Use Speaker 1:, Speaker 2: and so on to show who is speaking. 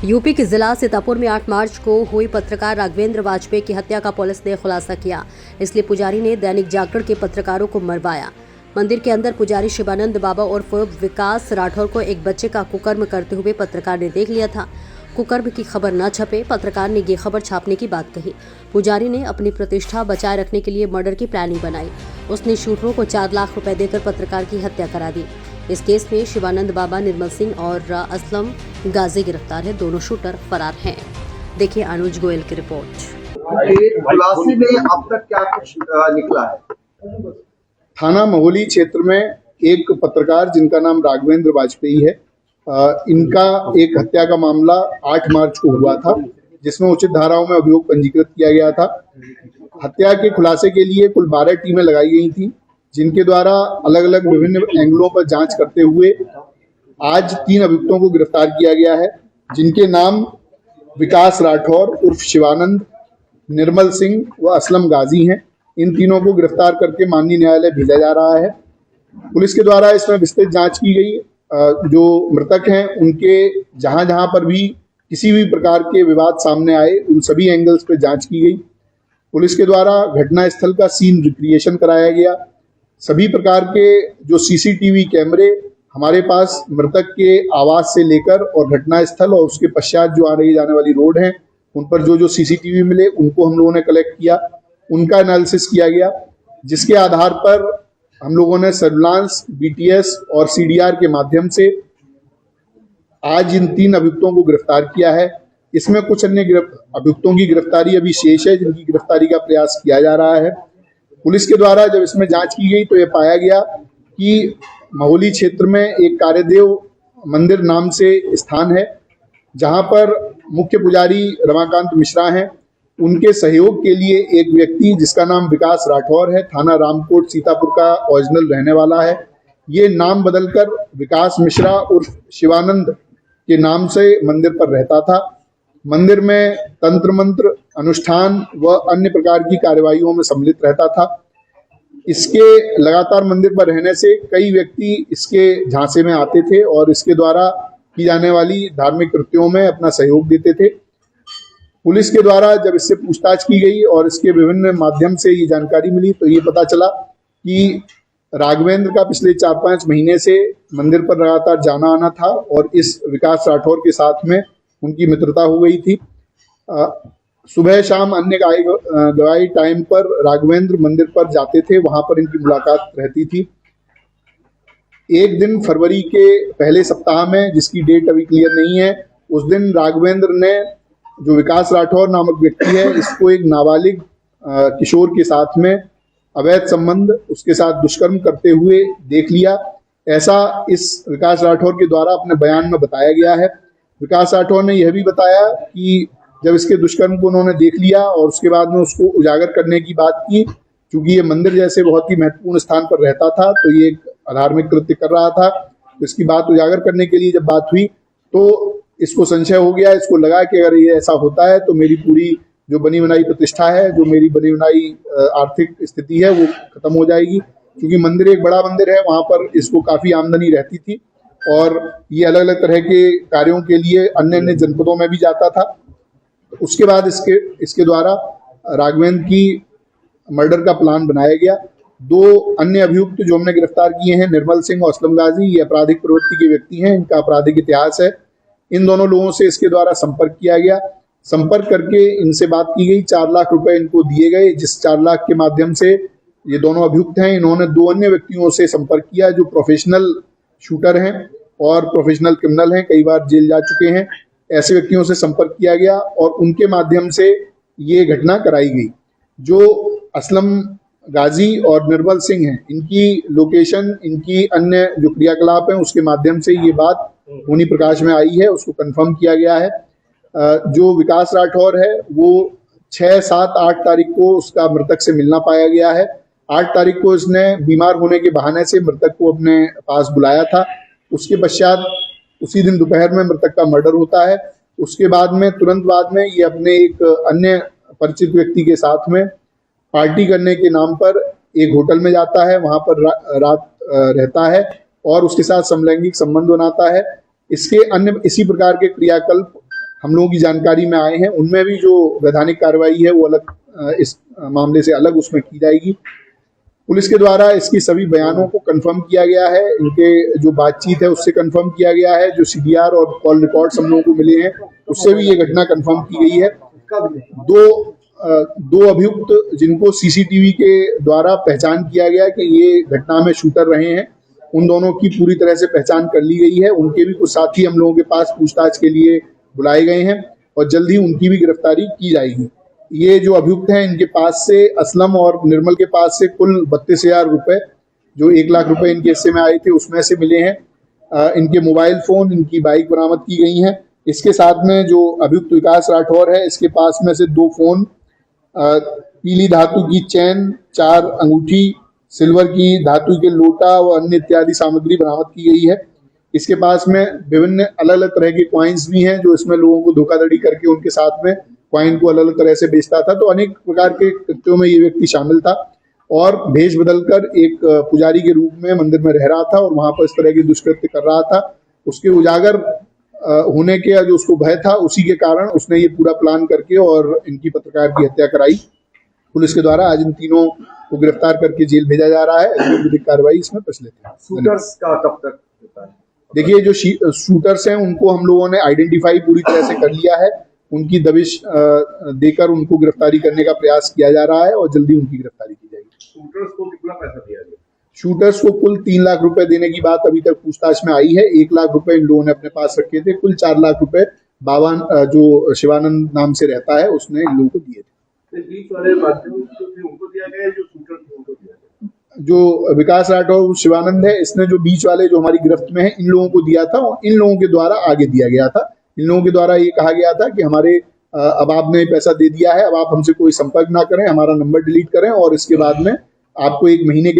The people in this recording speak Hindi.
Speaker 1: यूपी के जिला सीतापुर में 8 मार्च को हुई पत्रकार राघवेंद्र वाजपेयी की हत्या का पुलिस ने खुलासा किया। इसलिए पुजारी ने दैनिक जागरण के पत्रकारों को मरवाया। मंदिर के अंदर पुजारी शिवानंद बाबा उर्फ विकास राठौर को एक बच्चे का कुकर्म करते हुए पत्रकार ने देख लिया था। कुकर्म की खबर न छपे, पत्रकार ने ये खबर छापने की बात कही। पुजारी ने अपनी प्रतिष्ठा बचाए रखने के लिए मर्डर की प्लानिंग बनाई। उसने शूटरों को 4 लाख रुपए देकर पत्रकार की हत्या करा दी। इस केस में शिवानंद बाबा, निर्मल सिंह और असलम गाजी गिरफ्तार है। दोनों शूटर फरार हैं। देखिए अनुज गोयल की रिपोर्ट।
Speaker 2: खुलासे में अब तक क्या कुछ निकला है?
Speaker 3: थाना महोली क्षेत्र में एक पत्रकार जिनका नाम राघवेंद्र वाजपेयी है, इनका एक हत्या का मामला 8 मार्च को हुआ था, जिसमें उचित धाराओं में अभियोग पंजीकृत किया गया था। हत्या के खुलासे के लिए कुल 12 टीमें लगाई गई थी, जिनके द्वारा अलग अलग विभिन्न एंगलों पर जांच करते हुए आज 3 अभियुक्तों को गिरफ्तार किया गया है, जिनके नाम विकास राठौर उर्फ शिवानंद, निर्मल सिंह व असलम गाजी हैं। इन तीनों को गिरफ्तार करके माननीय न्यायालय भेजा जा रहा है। पुलिस के द्वारा इसमें विस्तृत जांच की गई। जो मृतक हैं उनके जहां जहां पर भी किसी भी प्रकार के विवाद सामने आए, उन सभी एंगल्स पे जांच की गई। पुलिस के द्वारा घटना स्थल का सीन रिक्रिएशन कराया गया। सभी प्रकार के जो सीसीटीवी कैमरे हमारे पास मृतक के आवास से लेकर और घटना स्थल और उसके पश्चात जो आ रही जाने वाली रोड है, उन पर जो सीसीटीवी मिले उनको हम लोगों ने कलेक्ट किया, उनका एनालिसिस किया गया, जिसके आधार पर हम लोगों ने सर्विलांस, बीटीएस और सीडीआर के माध्यम से आज इन 3 अभियुक्तों को गिरफ्तार किया है। इसमें कुछ अन्य अभियुक्तों की गिरफ्तारी अभी शेष है, जिनकी गिरफ्तारी का प्रयास किया जा रहा है। पुलिस के द्वारा जब इसमें जांच की गई तो यह पाया गया कि महोली क्षेत्र में एक कार्यदेव मंदिर नाम से स्थान है, जहां पर मुख्य पुजारी रमाकांत मिश्रा हैं। उनके सहयोग के लिए एक व्यक्ति जिसका नाम विकास राठौर है, थाना रामकोट सीतापुर का ओरिजिनल रहने वाला है, ये नाम बदलकर विकास मिश्रा उर्फ शिवानंद के नाम से मंदिर पर रहता था। मंदिर में तंत्र मंत्र, अनुष्ठान व अन्य प्रकार की कार्यवाहियों में सम्मिलित रहता था। इसके लगातार मंदिर पर रहने से कई व्यक्ति इसके झांसे में आते थे और इसके द्वारा की जाने वाली धार्मिक कृत्यों में अपना सहयोग देते थे। पुलिस के द्वारा जब इससे पूछताछ की गई और इसके विभिन्न माध्यम से ये जानकारी मिली तो ये पता चला कि राघवेंद्र का पिछले 4-5 महीने से मंदिर पर लगातार जाना आना था और इस विकास राठौर के साथ में उनकी मित्रता हो गई थी। सुबह शाम अन्य गवाही टाइम पर राघवेंद्र मंदिर पर जाते थे, वहां पर इनकी मुलाकात रहती थी। एक दिन फरवरी के पहले सप्ताह में, जिसकी डेट अभी क्लियर नहीं है, उस दिन राघवेंद्र ने, जो विकास राठौर नामक व्यक्ति है, इसको एक नाबालिग किशोर के साथ में अवैध संबंध, उसके साथ दुष्कर्म करते हुए देख लिया। ऐसा इस विकास राठौर के द्वारा अपने बयान में बताया गया है। विकास राठौर ने यह भी बताया कि जब इसके दुष्कर्म को उन्होंने देख लिया और उसके बाद में उसको उजागर करने की बात की, क्योंकि ये मंदिर जैसे बहुत ही महत्वपूर्ण स्थान पर रहता था तो ये एक अधार्मिक कृत्य कर रहा था, तो इसकी बात उजागर करने के लिए जब बात हुई तो इसको संशय हो गया। इसको लगा कि अगर ये ऐसा होता है तो मेरी पूरी जो बनी बनाई प्रतिष्ठा है, जो मेरी बनी बनाई आर्थिक स्थिति है, वो खत्म हो जाएगी। क्योंकि मंदिर एक बड़ा मंदिर है, वहां पर इसको काफी आमदनी रहती थी और ये अलग अलग तरह के कार्यों के लिए अन्य अन्य जनपदों में भी जाता था। उसके बाद इसके द्वारा राघवेंद्र की मर्डर का प्लान बनाया गया। 2 अन्य अभियुक्त जो हमने गिरफ्तार किए हैं, निर्मल सिंह और असलम गाजी, ये आपराधिक प्रवृत्ति के व्यक्ति हैं, इनका आपराधिक इतिहास है। इन दोनों लोगों से इसके द्वारा संपर्क किया गया। संपर्क करके इनसे बात की गई, 4 लाख रुपए इनको दिए गए, जिस 4 लाख के माध्यम से ये दोनों अभियुक्त हैं, इन्होंने 2 अन्य व्यक्तियों से संपर्क किया जो प्रोफेशनल शूटर हैं और प्रोफेशनल क्रिमिनल हैं, कई बार जेल जा चुके हैं। ऐसे व्यक्तियों से संपर्क किया गया और उनके माध्यम से ये घटना कराई गई। जो असलम गाजी और निर्मल सिंह हैं, इनकी लोकेशन, इनकी अन्य जो क्रियाकलाप हैं, उसके माध्यम से ये बात उन्हीं प्रकाश में आई है, उसको कंफर्म किया गया है। जो विकास राठौर है वो 6, 7, 8 तारीख को उसका मृतक से मिलना पाया गया है। 8 तारीख को इसने बीमार होने के बहाने से मृतक को अपने पास बुलाया था। उसके पश्चात उसी दिन दोपहर में मृतक का मर्डर होता है। उसके बाद में तुरंत बाद में ये अपने एक अन्य परिचित व्यक्ति के साथ में पार्टी करने के नाम पर एक होटल में जाता है, वहां पर रात रहता है और उसके साथ समलैंगिक संबंध बनाता है। इसके अन्य इसी प्रकार के क्रियाकल्प हम लोगों की जानकारी में आए हैं, उनमें भी जो वैधानिक कार्रवाई है वो अलग इस मामले से अलग उसमें की जाएगी। पुलिस के द्वारा इसकी सभी बयानों को कंफर्म किया गया है, इनके जो बातचीत है उससे कंफर्म किया गया है, जो सीडीआर और कॉल रिकॉर्ड्स हम लोगों को मिले हैं उससे भी ये घटना कंफर्म की गई है। दो अभियुक्त जिनको सीसीटीवी के द्वारा पहचान किया गया कि ये घटना में शूटर रहे हैं, उन दोनों की पूरी तरह से पहचान कर ली गई है। उनके भी कुछ साथी हम लोगों के पास पूछताछ के लिए बुलाए गए हैं और जल्द ही उनकी भी गिरफ्तारी की जाएगी। ये जो अभियुक्त हैं इनके पास से असलम और निर्मल के पास से कुल 32,000 रुपए जो 1 लाख रुपए इनके हिस्से में आए थे उसमें से मिले हैं। इनके मोबाइल फोन, इनकी बाइक बरामद की गई हैं। इसके साथ में जो अभियुक्त विकास राठौर है इसके पास में से 2 फोन, पीली धातु की चैन, 4 अंगूठी, सिल्वर की धातु के लोटा व अन्य इत्यादि सामग्री बरामद की गई है। इसके पास में विभिन्न अलग अलग तरह के कॉइन्स भी हैं जो इसमें लोगों को धोखाधड़ी करके उनके साथ में कॉइन को अलग अलग तरह से बेचता था। तो अनेक प्रकार के कृत्यों में ये व्यक्ति शामिल था और भेष बदलकर एक पुजारी के रूप में मंदिर में रह रहा था और वहां पर इस तरह की दुष्कृत्य कर रहा था। उसके उजागर होने के जो उसको भय था उसी के कारण उसने ये पूरा प्लान करके और इनकी पत्रकार की हत्या कराई। पुलिस के द्वारा आज इन तीनों को गिरफ्तार करके जेल भेजा जा रहा है। अगली विधिक कार्रवाई इसमें प्रचलित है।
Speaker 2: शूटर्स का कब तक होता है?
Speaker 3: देखिए, जो शूटर्स हैं उनको हम लोगों ने आइडेंटिफाई पूरी तरह से कर लिया है। उनकी दबिश देकर उनको गिरफ्तारी करने का प्रयास किया जा रहा है और जल्दी उनकी गिरफ्तारी की जाएगी।
Speaker 2: शूटर्स को कितना पैसा दिया गया?
Speaker 3: शूटर्स को कुल 3 लाख रुपए देने की बात अभी तक पूछताछ में आई है। 1 लाख रुपए इन लोगों ने अपने पास रखे थे। कुल 4 लाख रुपए बाबा जो शिवानंद नाम से रहता है उसने इन लोगों को दिए थे।
Speaker 2: बीच वाले माध्यम उनको दिया गया, जो शूटर थे उनको दिया गया?
Speaker 3: जो विकास राठौर शिवानंद है इसने जो बीच वाले जो हमारी गिरफ्त में है इन लोगों को दिया था और इन लोगों के द्वारा आगे दिया गया था। इन लोगों के द्वारा ये कहा गया था कि हमारे अब आपने पैसा दे दिया है, अब आप हमसे कोई संपर्क ना करें, हमारा नंबर डिलीट करें और इसके बाद में आपको 1 महीने के